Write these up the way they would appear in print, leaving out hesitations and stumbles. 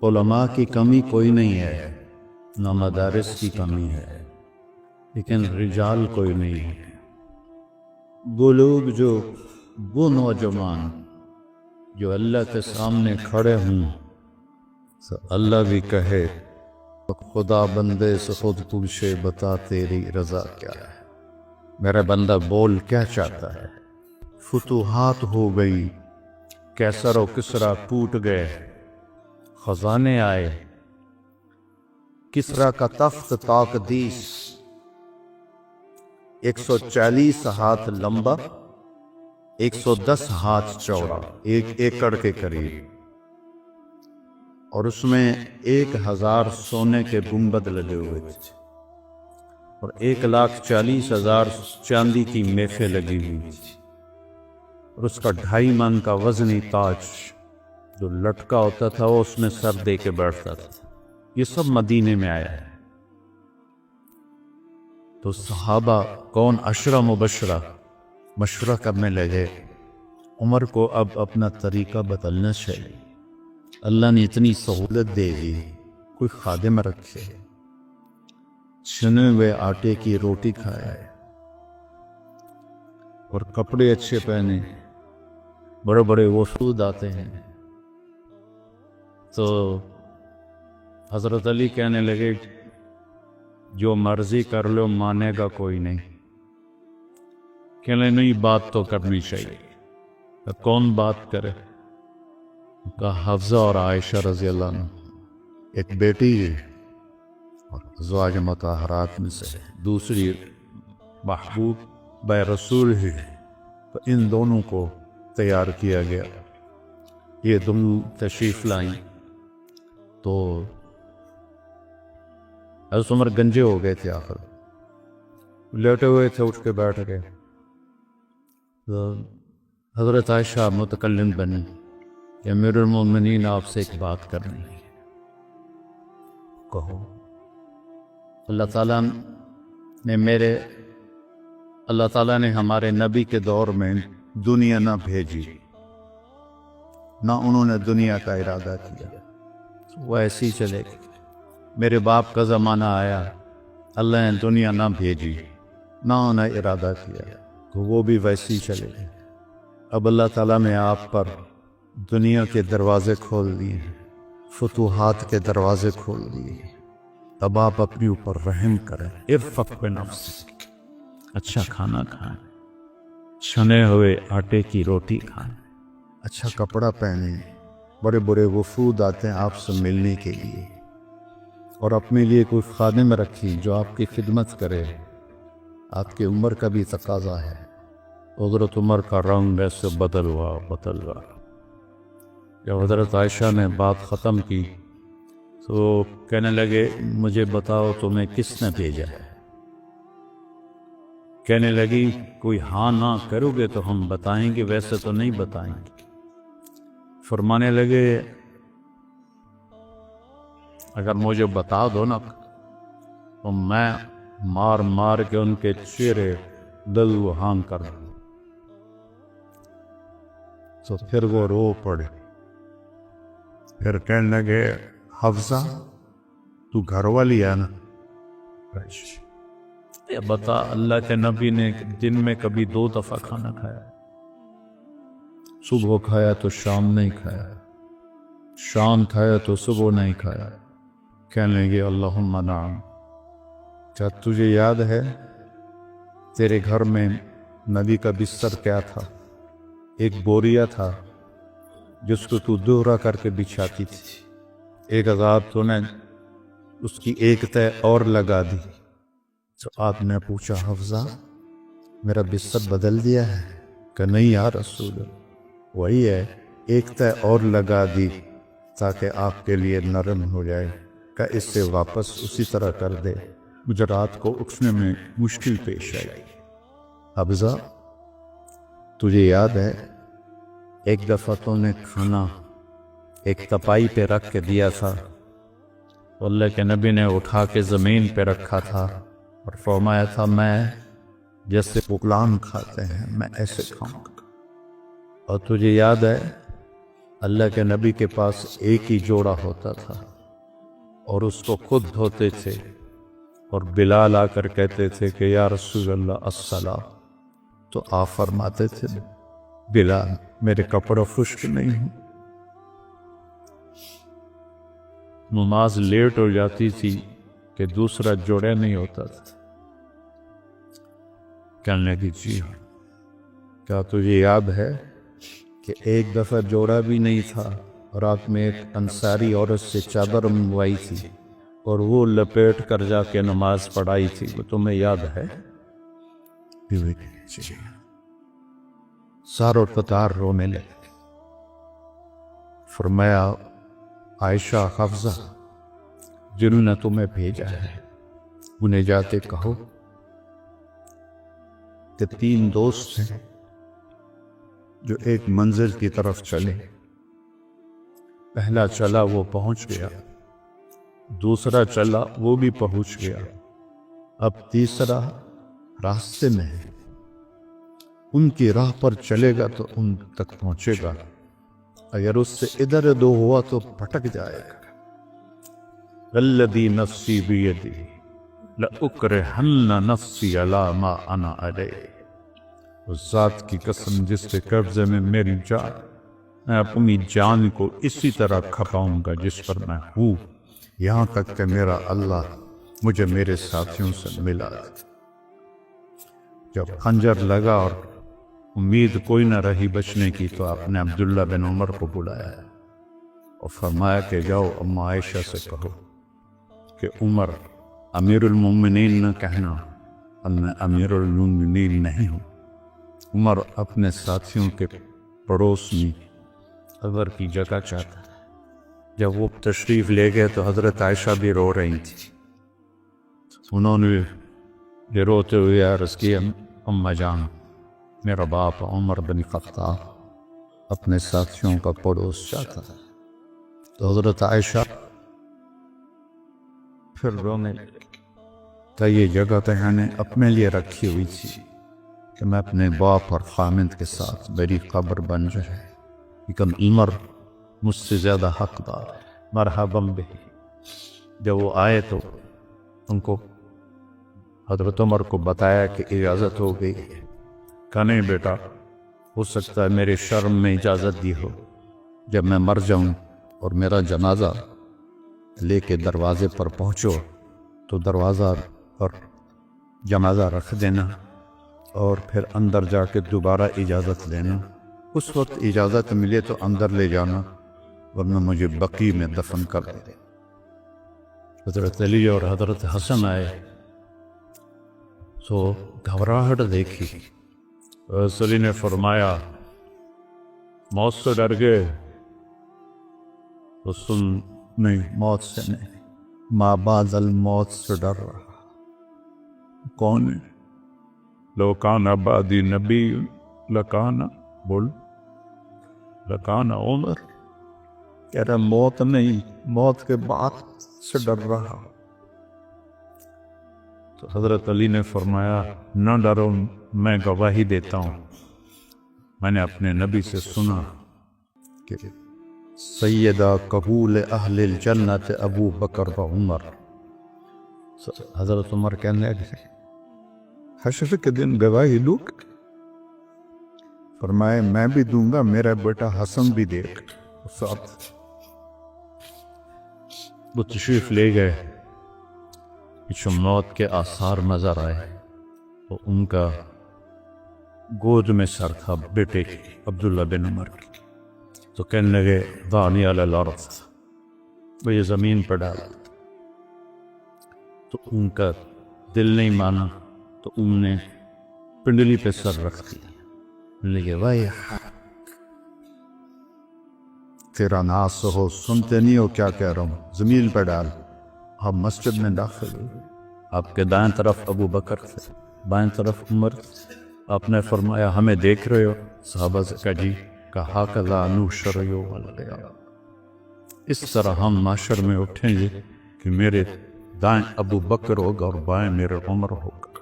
علماء کی کمی کوئی نہیں ہے، نہ مدارس کی کمی ہے، لیکن رجال کوئی نہیں ہے۔ وہ لوگ وہ نوجوان جو اللہ کے سامنے کھڑے ہوں تو اللہ بھی کہے خدا بندے سے خود پوچھے بتا تیری رضا کیا ہے، میرا بندہ بول کیا چاہتا ہے۔ فتوحات ہو گئی، کیسر و کسرا ٹوٹ گئے، خزانے آئے، کسرا کا تخت تاقدیس 140 ہاتھ لمبا، 110 ہاتھ چوڑا، 1 ایکڑ کے قریب، اور اس میں 1000 سونے کے گنبد لگے ہوئے تھے اور 1,40,000 چاندی کی میخیں لگی ہوئی تھی، اور اس کا 2.5 من کا وزنی تاج جو لٹکا ہوتا تھا وہ اس میں سر دے کے بیٹھتا تھا۔ یہ سب مدینے میں آیا ہے۔ تو صحابہ کون 10 مبشرہ مشورہ کرنے لگے، عمر کو اب اپنا طریقہ بدلنا چاہیے، اللہ نے اتنی سہولت دے دی، کوئی خادم رکھے، چھنے ہوئے آٹے کی روٹی کھائے اور کپڑے اچھے پہنے، بڑے بڑے وفود آتے ہیں۔ تو حضرت علی کہنے لگے جو مرضی کر لو مانے گا کوئی نہیں، کہنے نہیں بات تو کرنی چاہیے۔ تو کون بات کرے؟ کہا حفصہ اور عائشہ رضی اللہ عنہ، ایک بیٹی ہے اور ازواج مطہرات میں سے، دوسری محبوب بے رسول ہے، تو ان دونوں کو تیار کیا گیا۔ یہ دونوں تشریف لائیں تو حضرت عمر گنجے ہو گئے تھے، آخر لیٹے ہوئے تھے، اٹھ کے بیٹھ گئے۔ تو حضرت عائشہ متکلم بنی کہ امیر المومنین آپ سے ایک بات کرنی ہے، کہو۔ اللہ تعالیٰ نے ہمارے نبی کے دور میں دنیا نہ بھیجی، نہ انہوں نے دنیا کا ارادہ کیا، وہ ایسی چلے گی۔ میرے باپ کا زمانہ آیا، اللہ نے دنیا نہ بھیجی، نہ انہیں ارادہ کیا، تو وہ بھی ویسی چلے گی۔ اب اللہ تعالیٰ نے آپ پر دنیا کے دروازے کھول دیے، فتوحات کے دروازے کھول دیے، اب آپ اپنی اوپر رحم کریں، ارفق بنفسک، اچھا کھانا کھائیں، چھنے ہوئے آٹے کی روٹی کھائیں، اچھا کپڑا پہنیں، بڑے بڑے وفود آتے ہیں آپ سے ملنے کے لیے، اور اپنے لیے کوئی خادم رکھی جو آپ کی خدمت کرے۔ آپ کی عمر کا بھی تقاضا ہے۔ حضرت عمر کا رنگ ایسے بدل ہوا۔ جب حضرت عائشہ نے بات ختم کی تو کہنے لگے مجھے بتاؤ تمہیں کس نے بھیجا ہے؟ کہنے لگی کوئی ہاں نہ کرو گے تو ہم بتائیں گے، ویسے تو نہیں بتائیں گے۔ فرمانے لگے اگر مجھے بتا دو نا تو میں مار مار کے ان کے چہرے دلوہان کر دوں۔ تو پھر وہ رو پڑے، پھر کہنے لگے حفصہ تو گھر والی ہے نا؟ بتا اللہ کے نبی نے دن میں کبھی 2 دفعہ کھانا کھایا، صبح کھایا تو شام نہیں کھایا، شام کھایا تو صبح نہیں کھایا۔ کہنے لگے اللہم نعم، کیا تجھے یاد ہے تیرے گھر میں نبی کا بستر کیا تھا؟ ایک بوریا تھا جس کو تو دوہرا کر کے بچھاتی تھی، ایک عذاب تو نے اس کی ایک تہ اور لگا دی۔ تو آپ نے پوچھا حفصہ میرا بستر بدل دیا ہے؟ کہ نہیں یا رسول اللہ، وہی ہے، ایک تہ اور لگا دی تاکہ آپ کے لیے نرم ہو جائے، کہ اس سے واپس اسی طرح کر دے، مجھے رات کو اٹھنے میں مشکل پیش آئی۔ حفصہ تجھے یاد ہے ایک دفعہ تو نے کھانا ایک تپائی پہ رکھ کے دیا تھا، اللہ کے نبی نے اٹھا کے زمین پہ رکھا تھا اور فرمایا تھا میں جیسے غلام کھاتے ہیں میں ایسے کھاؤں گا۔ اور تجھے یاد ہے اللہ کے نبی کے پاس ایک ہی جوڑا ہوتا تھا اور اس کو خود دھوتے تھے، اور بلال آ کر کہتے تھے کہ یا رسول اللہ الصلاۃ، تو آپ فرماتے تھے بلال میرے کپڑے خشک نہیں ہوں۔ نماز لیٹ ہو جاتی تھی کہ دوسرا جوڑا نہیں ہوتا تھا۔ کہنے کی جی ہاں، کیا تجھے یاد ہے کہ ایک دفعہ جوڑا بھی نہیں تھا، رات میں ایک انصاری عورت سے چادر منگوائی تھی اور وہ لپیٹ کر جا کے نماز پڑھائی تھی، وہ تمہیں یاد ہے؟ ساروں قطار رونے لگے۔ فرمایا عائشہ، حفصہ جنہوں نے تمہیں بھیجا ہے انہیں جاتے کہو کہ 3 دوست ہیں جو ایک منزل کی طرف چلے، پہلا چلا وہ پہنچ گیا، دوسرا چلا وہ بھی پہنچ گیا، اب تیسرا راستے میں ہے، ان کی راہ پر چلے گا تو ان تک پہنچے گا، اگر اس سے ادھر ادھر ہوا تو پھٹک جائے گا۔ الذی نفسی بیدی لأکرہن نفسی علی ما انا علیہ، اس ذات کی قسم جس کے قبضے میں میری جان، میں اپنی جان کو اسی طرح کھپاؤں گا جس پر میں ہوں، یہاں تک کہ میرا اللہ مجھے میرے ساتھیوں سے ملا دے۔ جب خنجر لگا اور امید کوئی نہ رہی بچنے کی تو آپ نے عبداللہ بن عمر کو بلایا اور فرمایا کہ جاؤ اما عائشہ سے کہو کہ عمر امیر المومنین نہ کہنا، اور میں امیر المومنین نہیں ہوں۔ عمر اپنے ساتھیوں کے پڑوس میں عمر کی جگہ چاہتا ہے۔ جب وہ تشریف لے گئے تو حضرت عائشہ بھی رو رہی تھی، انہوں نے یہ روتے ہوئے عرض کیا اماں جان، میرا باپ عمر بن خطاب اپنے ساتھیوں کا پڑوس چاہتا ہے۔ تو حضرت عائشہ پھر رونے لگی کہ یہ جگہ تو میں نے اپنے لیے رکھی ہوئی تھی کہ میں اپنے باپ اور خامند کے ساتھ میری قبر بن جائے، لیکن عمر مجھ سے زیادہ حقدار ہے، مرحبا بہ۔ جب وہ آئے تو ان کو حضرت عمر کو بتایا کہ اجازت ہو گئی۔ کہا نہیں بیٹا، ہو سکتا ہے میرے شرم میں اجازت دی ہو، جب میں مر جاؤں اور میرا جنازہ لے کے دروازے پر پہنچو تو دروازہ پر جنازہ رکھ دینا اور پھر اندر جا کے دوبارہ اجازت لینا، اس وقت اجازت ملے تو اندر لے جانا، ورنہ مجھے بقیع میں دفن کر دے۔ حضرت علی اور حضرت حسن آئے تو گھبراہٹ دیکھی، حضرت علی نے فرمایا موت سے ڈر گئے؟ تو سن نہیں، موت سے نہیں، ما بعد الموت سے ڈر رہا۔ کون ہے؟ لو کان بعدی نبی لکان، بول لکان عمر، کہہ رہا موت نہیں، موت کے بعد سے ڈر رہا۔ تو حضرت علی نے فرمایا نہ ڈرو، میں گواہی دیتا ہوں، میں نے اپنے نبی سے سنا کہ سیدہ قبول اہل الجنت ابو بکر و عمر۔ حضرت عمر کہنے لگے حشر کے دن گواہی دوں؟ فرمائے میں بھی دوں گا، میرا بیٹا حسن بھی دے گا ساتھ۔ وہ تشریف لے گئے، پیچھے موت کے آثار نظر آئے تو ان کا گود میں سر تھا بیٹے عبداللہ بن عمر کی، تو کہنے لگے ضعنی علی الارض، وہ یہ زمین پر ڈال۔ تو ان کا دل نہیں مانا تو ان نے پنڈلی پہ سر رکھ دیا، لگے بھائی تیرا ناس ہو، سنتے نہیں ہو کیا کہہ رہا ہوں، زمین پہ ڈال۔ آپ مسجد میں داخل ہوئے، آپ کے دائیں طرف ابو بکر تھے، بائیں طرف عمر تھے۔ آپ نے فرمایا ہمیں دیکھ رہے ہو؟ صحابہ سے کہا جی، کہا کذا نحشر یوم القیامہ، اس طرح ہم معاشر میں اٹھیں گے کہ میرے دائیں ابو بکر ہوگا اور بائیں میرے عمر ہوگا۔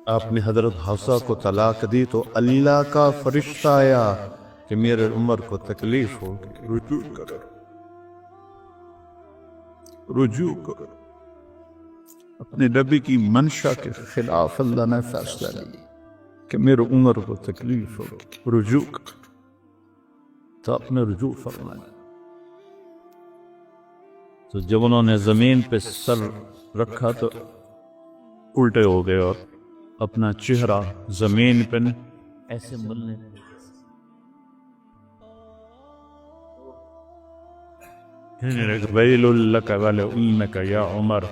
آپ نے حضرت حفصہ کو طلاق دی تو اللہ کا فرشتہ آیا کہ میرے عمر کو تکلیف ہوگی، رجوع کرو، رجوع کرو۔ اپنے نبی کی منشا کے خلاف اللہ نے فیصلہ لیا کہ میرے عمر کو تکلیف ہوگی، رجوع کرو، تو آپ نے رجوع فرمایا۔ تو جب انہوں نے زمین پہ سر رکھا تو الٹے ہو گئے اور اپنا چہرہ زمین پہ ایسے ملنے ویل لک ولأمک یا عمر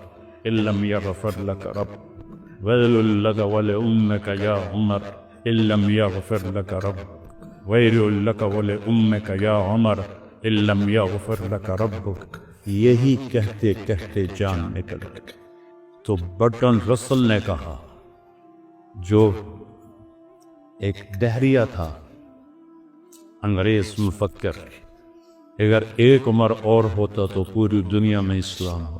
ان لم یغفر لک رب، ویل لک ولأمک یا عمر ان لم یغفر لک رب، ویل لک ولأمک یا عمر ان لم یغفر لک ربک۔ یہی کہتے کہتے جان نکل گئی تو برٹن رسل نے کہا، جو ایک دہریہ تھا، انگریز مفکر، اگر ایک عمر اور ہوتا تو پوری دنیا میں اسلام ہو